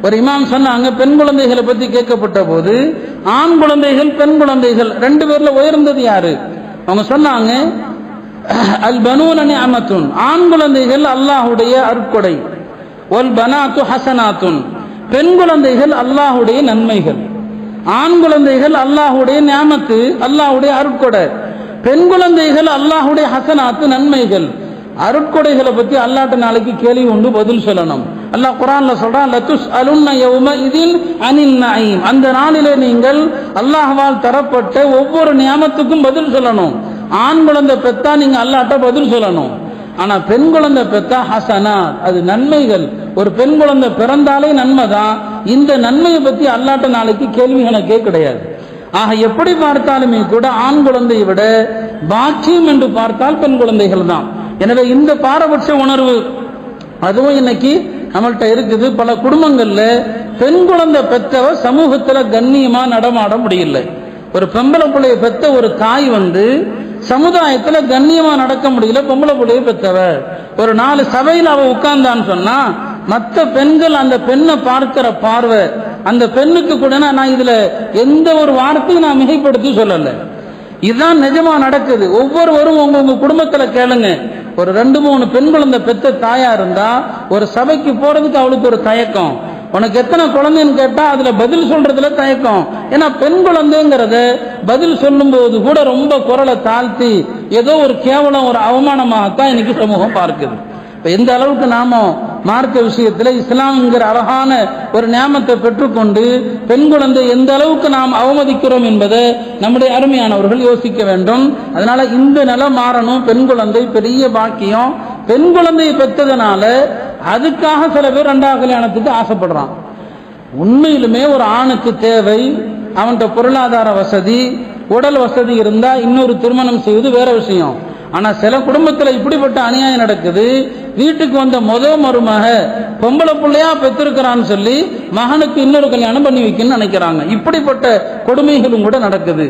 ஒரு இமாம் சொன்னாங்க, பெண் குழந்தைகளை பத்தி கேட்கப்பட்ட போது ஆண் குழந்தைகள் பெண் குழந்தைகள் ரெண்டு பேர்ல உயர்ந்தது யாரு? அவங்க சொன்னாங்க, அல் பனூன நிஅமத்துன், ஆண் குழந்தைகள் அல்லாஹ்வுடைய அருட்கொடை, வல் பனாத்து ஹஸனாத்துன், பெண் குழந்தைகள் அல்லாஹ்வுடைய நன்மைகள். ஆண் குழந்தைகள் அல்லாஹ்வுடைய நிஅமத்து, அல்லாஹ்வுடைய அருட்கொடை, பெண் குழந்தைகள் அல்லாஹ்வுடைய ஹஸனாத்து, நன்மைகள். அருட்கொடைகளை பத்தி அல்லாஹ்ட்ட நாளைக்கு கேள்வி உண்டு, பதில் சொல்லணும். அல்லாஹ் குர்ஆன்ல சொல்றான், லதுஸ் அலுன்ன யௌமஇதின் அனின் நஈம், அந்த நாளிலே நீங்கள் அல்லாஹ்வால் தரப்பட்ட ஒவ்வொரு நியாமத்துக்கும் பதில் சொல்லணும். ஆண் குழந்தை பெத்தா நீங்க அல்லாஹ்ட்ட பதில் சொல்லணும். ஆனா பெண் குழந்தை பெத்தா ஹசனா, அது நன்மைகள். ஒரு பெண் குழந்தை பிறந்தாலே நன்மை தான். இந்த நன்மையை பத்தி அல்லாஹ்ட்ட நாளைக்கு கேள்வி கணக்கே கிடையாது. ஆக எப்படி பார்த்தாலுமே கூட ஆண் குழந்தையை விட பாக்கியம் என்று பார்த்தால் பெண் குழந்தைகள் தான். எனவே இந்த பாரபட்ச உணர்வு அதுவும் இன்னைக்கு நம்மள்கிட்ட இருக்குது. பல குடும்பங்கள்ல பெண் குழந்தை பெற்றவ சமூகத்துல கண்ணியமா நடமாட முடியல. ஒரு பொம்பளை பிள்ளைய பெற்ற ஒரு தாய் சமுதாயத்துல கண்ணியமா நடக்க முடியல. பொம்பளை பிள்ளைய பெற்றவ ஒரு 4 சபையில் அவ உட்கார்ந்தான்னு சொன்னா மற்ற பெண்கள் அந்த பெண்ணை பார்க்கிற பார்வை, அந்த பெண்ணுக்கு கூட நான் இதுல எந்த ஒரு வார்த்தையும் நான் மிகைப்படுத்தி சொல்லல. இதுதான் நிஜமா நடக்குது. ஒவ்வொருவரும் உங்க குடும்பத்துல கேளுங்க. ஒரு 2-3 பெண் குழந்தை பெற்ற தாயா இருந்தா ஒரு சபைக்கு போறதுக்கு அவளுக்கு ஒரு தயக்கம். உனக்கு எத்தனை குழந்தைன்னு கேட்டா அதுல பதில் சொல்றதுல தயக்கம். ஏன்னா பெண் குழந்தைங்கிறத பதில் சொல்லும் போது கூட ரொம்ப குரலை தாழ்த்தி ஏதோ ஒரு கேவலம், ஒரு அவமானமாகத்தான் இன்னைக்கு சமூகம் பார்க்குது. எந்த அளவுக்கு நாம மார்க்க விஷயத்துல இஸ்லாம்ங்கிற அழகான ஒரு நியாமத்தை பெற்றுக்கொண்டு பெண் குழந்தை எந்த அளவுக்கு நாம் அவமதிக்கிறோம் என்பதை நம்முடைய அருமையானவர்கள் யோசிக்க வேண்டும். அதனால இந்த நிலை மாறணும். பெண் குழந்தை பெரிய பாக்கியம். பெண் குழந்தையை பெற்றதுனால அதுக்காக சில பேர் 2வது கல்யாணத்துக்கு ஆசைப்படுறான். உண்மையிலுமே ஒரு ஆணுக்கு தேவை அவன்கிட்ட பொருளாதார வசதி, உடல் வசதி இருந்தா இன்னொரு திருமணம் செய்வது வேற விஷயம். ஆனா சில குடும்பத்துல இப்படிப்பட்ட அநியாயம் நடக்குது. வீட்டுக்கு வந்த மருமக பொம்பளை பிள்ளையா பெற்றிருக்கிறான்னு சொல்லி மகனுக்கு இன்னொரு கல்யாணம் பண்ணி வைக்கணும்னு நினைக்கிறாங்க. இப்படிப்பட்ட கொடுமைகளும் கூட நடக்குது.